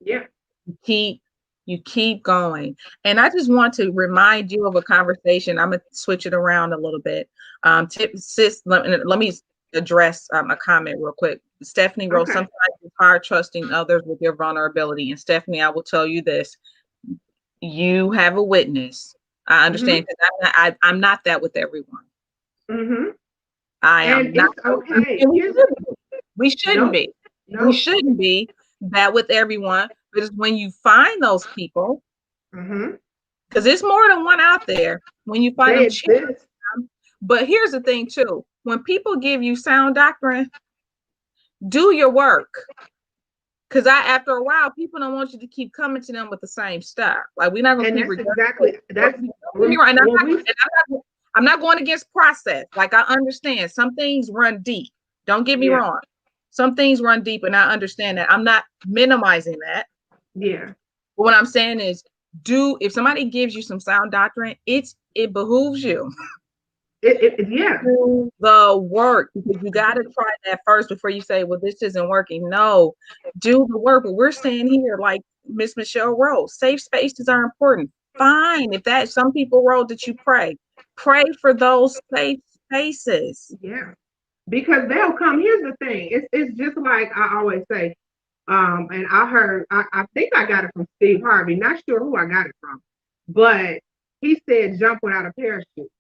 Yeah. You keep you keep going. And I just want to remind you of a conversation. I'm gonna switch it around a little bit. Let me address a comment real quick. Stephanie wrote, Okay. sometimes it's hard trusting others with your vulnerability. And Stephanie, I will tell you this. You have a witness. I Mm-hmm. understand because I'm not that with everyone. Mm-hmm. I And am not, it's okay. and Here's the we shouldn't no, be. We no. shouldn't be that with everyone. But it's when you find those people, Mm-hmm. because there's more than one out there. When you find They them, check exist. them. But here's the thing, too. When people give you sound doctrine, do your work. Because after a while, people don't want you to keep coming to them with the same stuff. Like we're not gonna And keep that's regurgitating. exactly that's Don't get me right. when we I'm not going against process. Like I understand some things run deep. Don't get me yeah, wrong. Some things run deep, and I understand that. I'm not minimizing that. yeah. But what I'm saying is, do if somebody gives you some sound doctrine, it behooves you Yeah. do the work because you got to try that first before you say, well, this isn't working. No, do the work. But we're saying here, like Miss Michelle wrote, safe spaces are important. Fine. If that some people wrote that you pray for those safe spaces. Yeah. Because they'll come. Here's the thing. It's just like I always say, and I think I got it from Steve Harvey, not sure who I got it from, but he said jump without a parachute.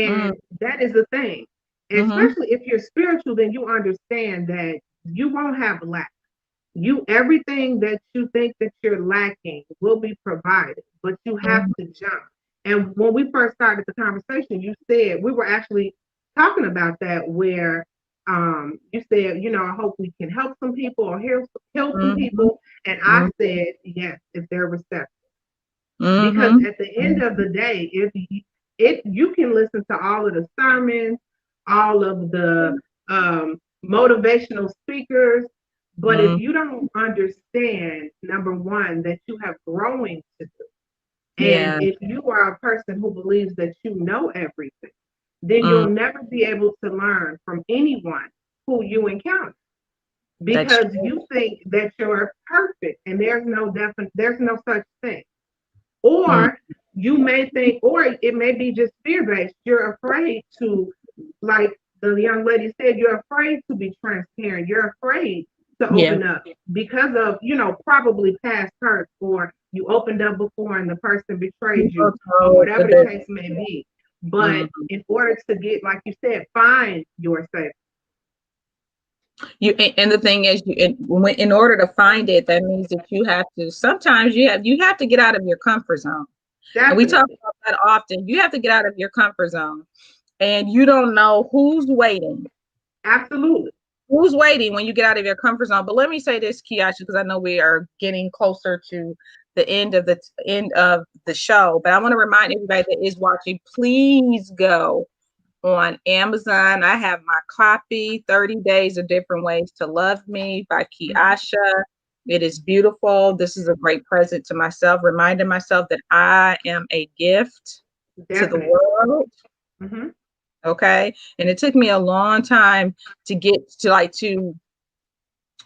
Mm, And that is the thing. mm-hmm, Especially if you're spiritual, then you understand that you won't have lack. You everything that you think that you're lacking will be provided, but you have mm-hmm, to jump. And when we first started the conversation, you said we were actually talking about that where you said, I hope we can help some people or heal some mm-hmm, people. And I said, yes, if they're receptive. Because mm-hmm, at the end of the day, if you can listen to all of the sermons, all of the motivational speakers, but if mm-hmm. you don't understand, number one, that you have growing to do, and Yeah, if you are a person who believes that you know everything, then mm, you'll never be able to learn from anyone who you encounter that's because true. you think that you're perfect and there's no such thing. Mm, Or you may think, or it may be just fear based. You're afraid to, like the young lady said, you're afraid to be transparent. You're afraid to yeah. open up because of, probably past hurts, or you opened up before and the person betrayed People you, or told the whatever the best. case may be. But Mm-hmm. in order to get, like you said, find yourself. And the thing is, in order to find it, that means that you have to. Sometimes you have to get out of your comfort zone, and we talk Definitely. about that often. You have to get out of your comfort zone, and you don't know Absolutely. who's waiting when you get out of your comfort zone. But let me say this, Kieasha, because I know we are getting closer to the end of the show. But I want to remind everybody that is watching, please go on Amazon. I have my copy, 30 Days of Different Ways to Love Me by Mm-hmm. Kieasha. It is beautiful. This is a great present to myself, reminding myself that I am a gift to the Definitely. world. Mm-hmm. Okay. And it took me a long time to get to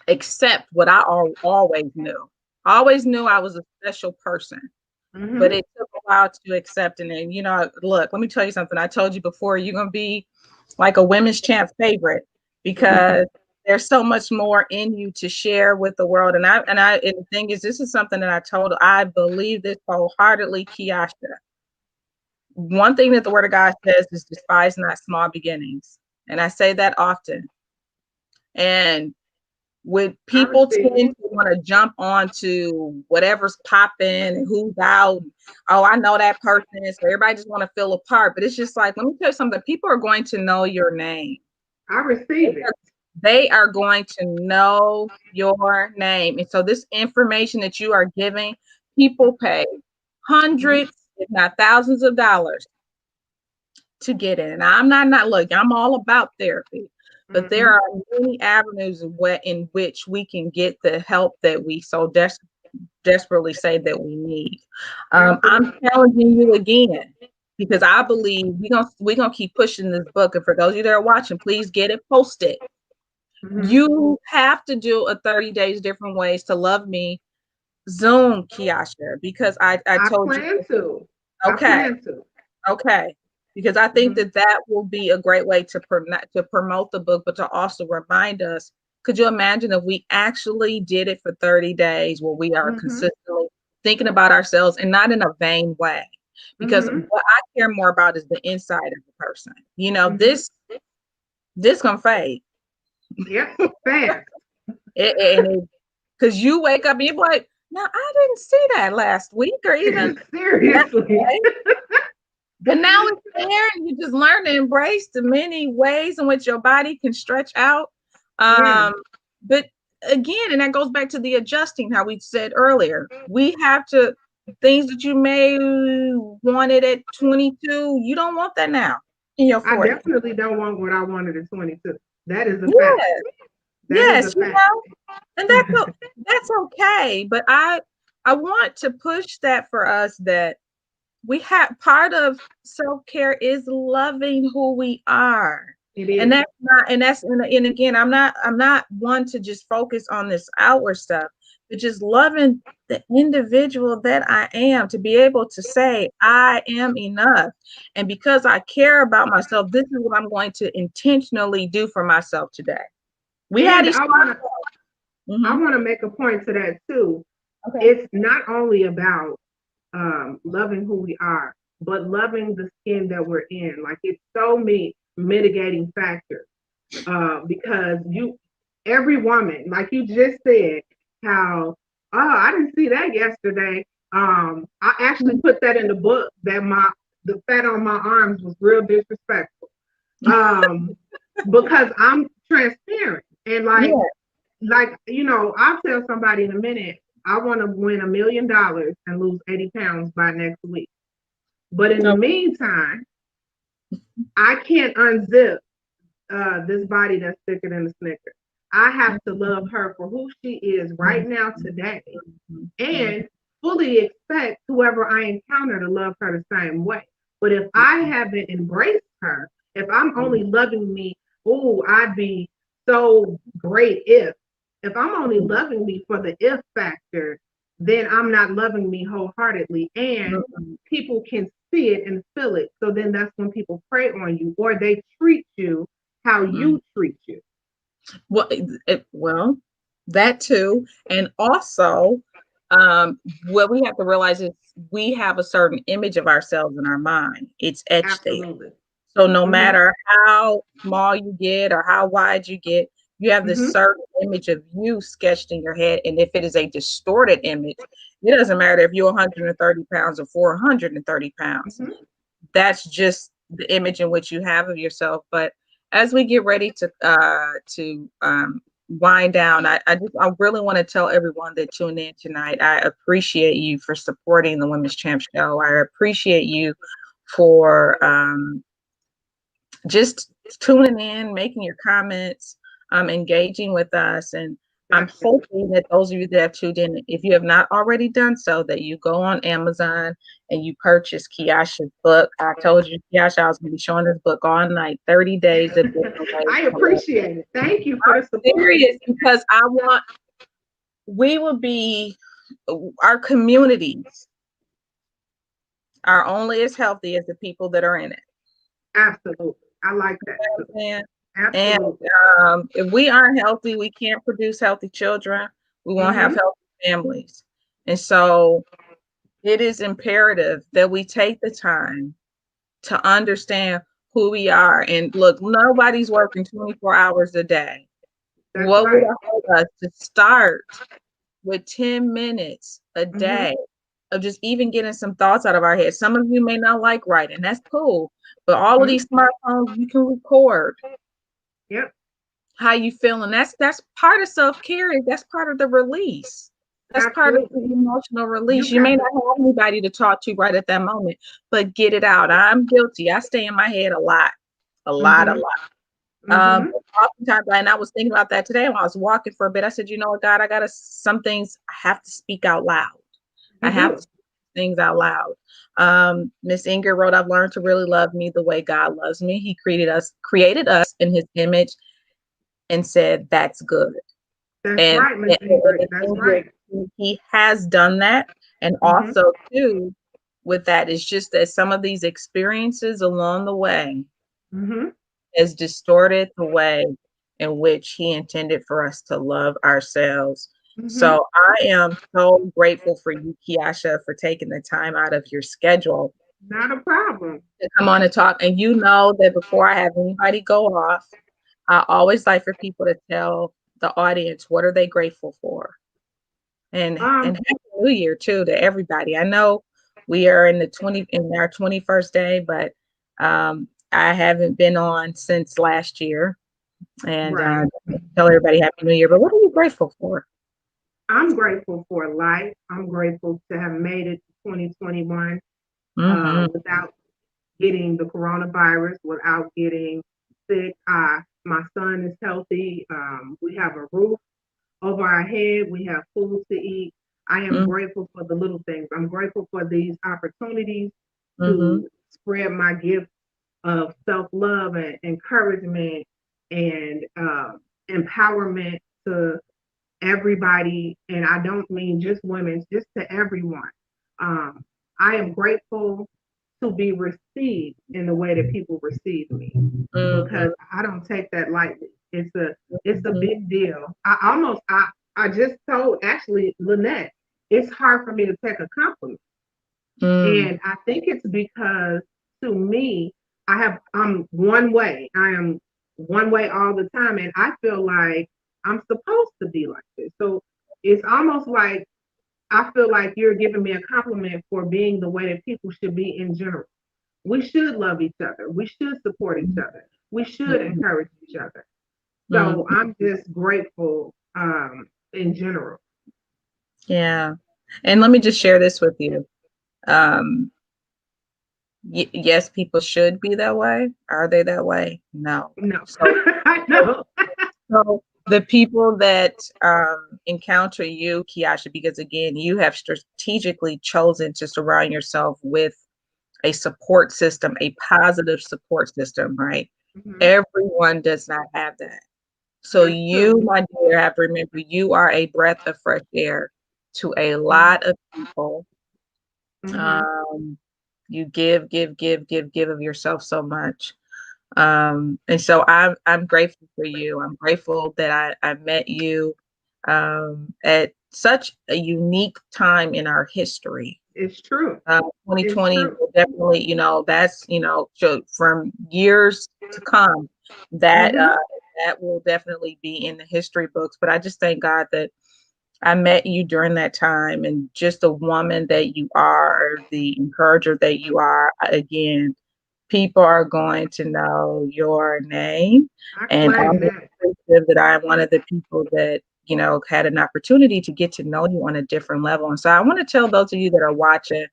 accept what I always knew. I always knew I was a special person, but Mm-hmm. it took a while to accept. And then, look, let me tell you something. I told you before, you're going to be like a women's champ favorite because there's so much more in you to share with the world. And the thing is, this is something that I believe this wholeheartedly, Kieasha. One thing that the word of God says is despise not small beginnings. And I say that often. And when I people receive it. tend to want to jump onto whatever's popping and who's out, oh, I know that person, so everybody just want to feel a part. But it's just like, let me tell you something. People are going to know your name. I They receive it. are, they are going to know your name, and so this information that you are giving, People pay Mhm. hundreds, if not thousands of dollars to get in. And I'm not look, I'm all about therapy, but there Mhm. are many avenues in which we can get the help that we so desperately say that we need. I'm Absolutely. challenging you again because I believe we're gonna keep pushing this book. And for those of you that are watching, please get it posted. Mhm. You have to do a 30 days different ways to love me Zoom, Kieasha, because I I told you, plan to. I okay, plan to. okay, because I think Mhm. that that will be a great way to promote the book, but to also remind us. Could you imagine if we actually did it for 30 days where we are Mhm. consistently thinking about ourselves and not in a vain way? Because Mhm. what I care more about is the inside of the person. You know, Mhm. this gonna fade. Yep. Fast. And because you wake up and you're like, no, I didn't see that last week or even Seriously. yesterday. But now it's there, and you just learn to embrace the many ways in which your body can stretch out. Yeah. But again, and that goes back to the adjusting, how we said earlier. We have to things that you may wanted at 22, you don't want that now in your I 40s. definitely don't want what I wanted at 22. That is a fact. Yes, That is a yes, fact. and that's okay. But I want to push that for us that we have part of self-care is loving who we are. It And is. that's not and that's and again, I'm not one to just focus on this outward stuff, but just loving the individual that I am, to be able to say I am enough. And because I care about myself, this is what I'm going to intentionally do for myself today. We had And these I Mhm. want to make a point to that too. Okay. It's not only about loving who we are, but loving the skin that we're in. Like it's so many mitigating factors because every woman, like you just said, how I didn't see that yesterday. I actually put that in the book that the fat on my arms was real disrespectful. Um, because I'm transparent and Yeah. I'll tell somebody in a minute, I want to win $1 million and lose 80 pounds by next week. But in the No. meantime, I can't unzip this body that's thicker than a Snicker. I have to love her for who she is right now today and fully expect whoever I encounter to love her the same way. But if I haven't embraced her, if I'm only loving me, oh, I'd be so great if I'm only loving me for the if factor, then I'm not loving me wholeheartedly. And people can see it and feel it. So then that's when people prey on you or they treat you how you treat you. Well, well, that too, and also, what we have to realize is we have a certain image of ourselves in our mind. It's etched there. Absolutely. So no Mm-hmm. matter how small you get or how wide you get, you have this Mm-hmm. certain image of you sketched in your head. And if it is a distorted image, it doesn't matter if you're 130 pounds or 430 pounds. Mm-hmm. That's just the image in which you have of yourself. But as we get ready to wind down, I really want to tell everyone that tuned in tonight. I appreciate you for supporting the Women's Champ Show. I appreciate you for just tuning in, making your comments, engaging with us. And I'm Definitely. hoping that those of you that have tuned in, if you have not already done so, that you go on Amazon and you purchase Kieasha's book. I told you, Kieasha, I was going to be showing this book all night, 30 days of different ways I to love. appreciate it. Thank you for the support. Serious, because we will be, our communities are only as healthy as the people that are in it. Absolutely. I like that too. And and Absolutely. if we aren't healthy, we can't produce healthy children. We won't have Mm-hmm. healthy families. And so it is imperative that we take the time to understand who we are. And look, nobody's working 24 hours a day. That's What would right. it help us to start with 10 minutes a Mm-hmm. day of just even getting some thoughts out of our head? Some of you may not like writing, that's cool. But all of Mm-hmm. these smartphones, you can record Yep. how you feeling. That's part of self-care. That's part of the release. That's part of the Absolutely. emotional release. You You may got to. not have anybody to talk to right at that moment, but get it out. I'm guilty. I stay in my head a lot, a lot, a Mm-hmm. lot. Mm-hmm. Oftentimes, and I was thinking about that today when I was walking for a bit. I said, you know what, God, some things I have to speak out loud. I You have to do. speak things out loud. Miss Ingrid wrote, I've learned to really love me the way God loves me. He created us in his image and said, that's good. That's And, right, Miss and, and Ingrid. the That's thing is, right. he has done that. And Mm-hmm. also, too, with that, is just that some of these experiences along the way Mm-hmm. has distorted the way in which he intended for us to love ourselves. Mm-hmm. So I am so grateful for you, Kieasha, for taking the time out of your schedule Not a problem. to come on and talk. And you know that before I have anybody go off, I always like for people to tell the audience what are they grateful for. And Um, happy New Year too to everybody. I know we are in our 21st day, but I haven't been on since last year. And right. tell everybody Happy New Year. But what are you grateful for? I'm grateful for life. I'm grateful to have made it to 2021 Mm-hmm. without getting the coronavirus, without getting sick. My son is healthy. We have a roof over our head. We have food to eat. I am grateful for the little things. I'm grateful for these opportunities Mm-hmm. to spread my gift of self love and encouragement and empowerment to everybody. And I don't mean just women, just to everyone. Um, I am grateful to be received in the way that people receive me Mm-hmm. because I don't take that lightly. It's a Mm-hmm. big deal. I just told actually Lynette, it's hard for me to take a compliment. Mm-hmm. And I think it's because to me, I'm one way. I am one way all the time. And I feel like I'm supposed to be like this. So it's almost like I feel like you're giving me a compliment for being the way that people should be in general. We should love each other. We should support each other. We should encourage each other. So Mm-hmm. I'm just grateful in general. Yeah. And let me just share this with you. Um, yes, people should be that way. Are they that way? No. No, So, I so, know. so the people that encounter you, Kieasha, because again, you have strategically chosen to surround yourself with a support system, a positive support system, right? Mhm. Everyone does not have that. So That's true. you, my dear, have to remember you are a breath of fresh air to a Mhm. lot of people. Mhm. Um, you give of yourself so much. And so I'm grateful for you. I'm grateful that I met you at such a unique time in our history. It's true. It's 2020 true. will definitely, that's, so from years to come, that Mhm. that will definitely be in the history books. But I just thank God that I met you during that time, and just the woman that you are, the encourager that you are. Again, people are going to know your name, I and I'm claim just that. appreciative that I'm one of the people that had an opportunity to get to know you on a different level. And so I want to tell those of you that are watching,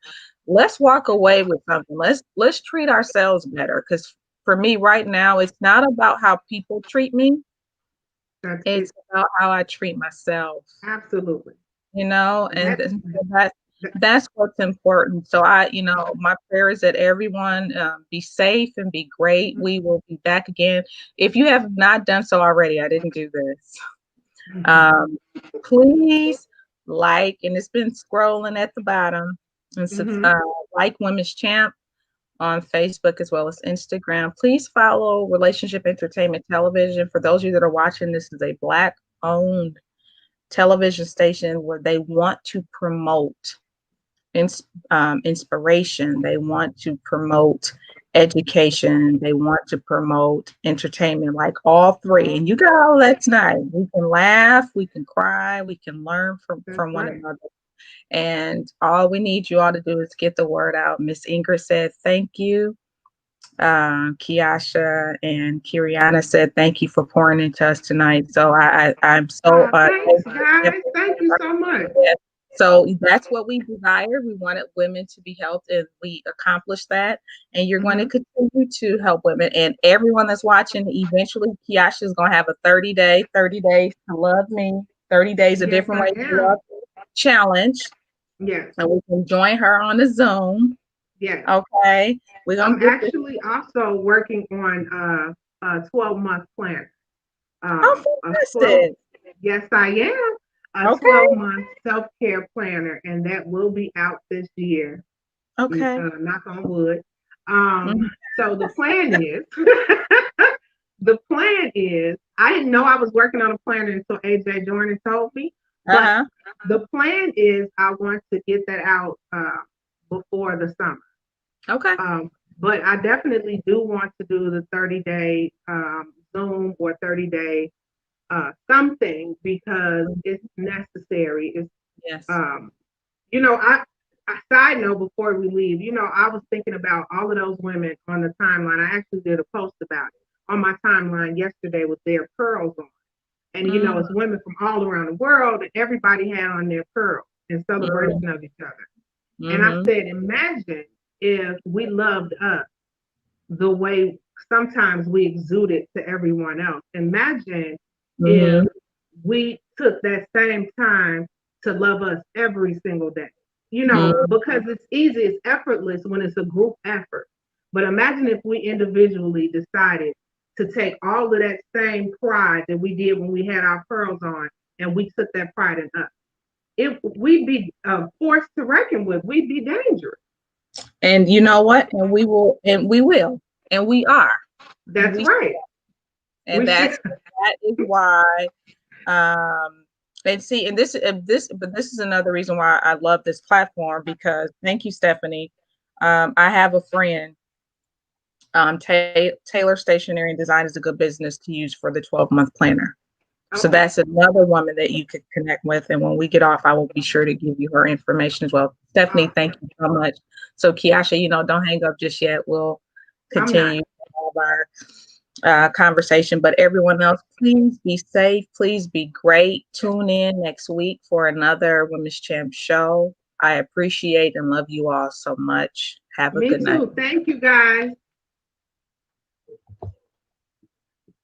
let's walk away with something. Let's treat ourselves better, because for me right now, it's not about how people treat me, That's it's it. about how I treat myself. Absolutely. And That's that that, that's what's important. So my prayer is that everyone be safe and be great. We will be back again. If you have not done so already, I didn't do this. Um, Please and it's been scrolling at the bottom, and mhm. like Women's Champ on Facebook as well as Instagram. Please follow Relationship Entertainment Television. For those of you that are watching, this is a Black owned television station where they want to promote inspiration. They want to promote education. They want to promote entertainment, like all three. And you got all that tonight. We can laugh, we can cry, we can learn That's from one right. another. And all we need you all to do is get the word out. Miss Ingrid said, thank you. Kieasha and Kiriana said, thank you for pouring into us tonight. So I'm so Thanks, guys. Thank you so much. So that's what we desired. We wanted women to be helped, and we accomplished that. And you're going to Hmm. continue to help women. And everyone that's watching, eventually, Kieasha is going to have a 30 days to love me, 30 days, a Yes, different I way to am. love me challenge. Yes, And we can join her on the Zoom. yes. Okay. We're going I'm to get this. actually also working on a 12-month plan. A 12, Oh, yes, I am. A fantastic. 12-month self-care planner, and that will be out this year. Okay. Knock on wood. Um, Mhm. so the plan is, the plan is, I didn't know I was working on a planner until AJ Jordan told me. But Uh-huh. the plan is I want to get that out before the summer. Okay. Um, but I definitely do want to do the 30-day Zoom or 30-day something because it's necessary. It's Yes. um, you know, I side note before we leave, I was thinking about all of those women on the timeline. I actually did a post about it on my timeline yesterday with their pearls on. And Mm, it's women from all around the world, and everybody had on their pearls in mm, celebration of each other. And I mhm, said, imagine if we loved us the way sometimes we exude it to everyone else. Imagine if mhm, we took that same time to love us every single day. mm. Because it's easy, it's effortless when it's a group effort. But imagine if we individually decided to take all of that same pride that we did when we had our pearls on, and we took that pride in us. If we'd be a force to reckon with, we'd be dangerous. And you know what? And we are, and That's we right. and We should. that is why. And see, but this is another reason why I love this platform because thank you, Stephanie. I have a friend. Taylor Stationery and Design is a good business to use for the 12-month planner. So Okay. that's another woman that you could connect with. And when we get off, I will be sure to give you her information as well. Stephanie, thank Awesome. you so much. So Kieasha, don't hang up just yet. We'll I'm not. continue our conversation. But everyone else, please be safe. Please be great. Tune in next week for another Women's Champ show. I appreciate and love you all so much. Have a Me good night. too. Thank you, guys.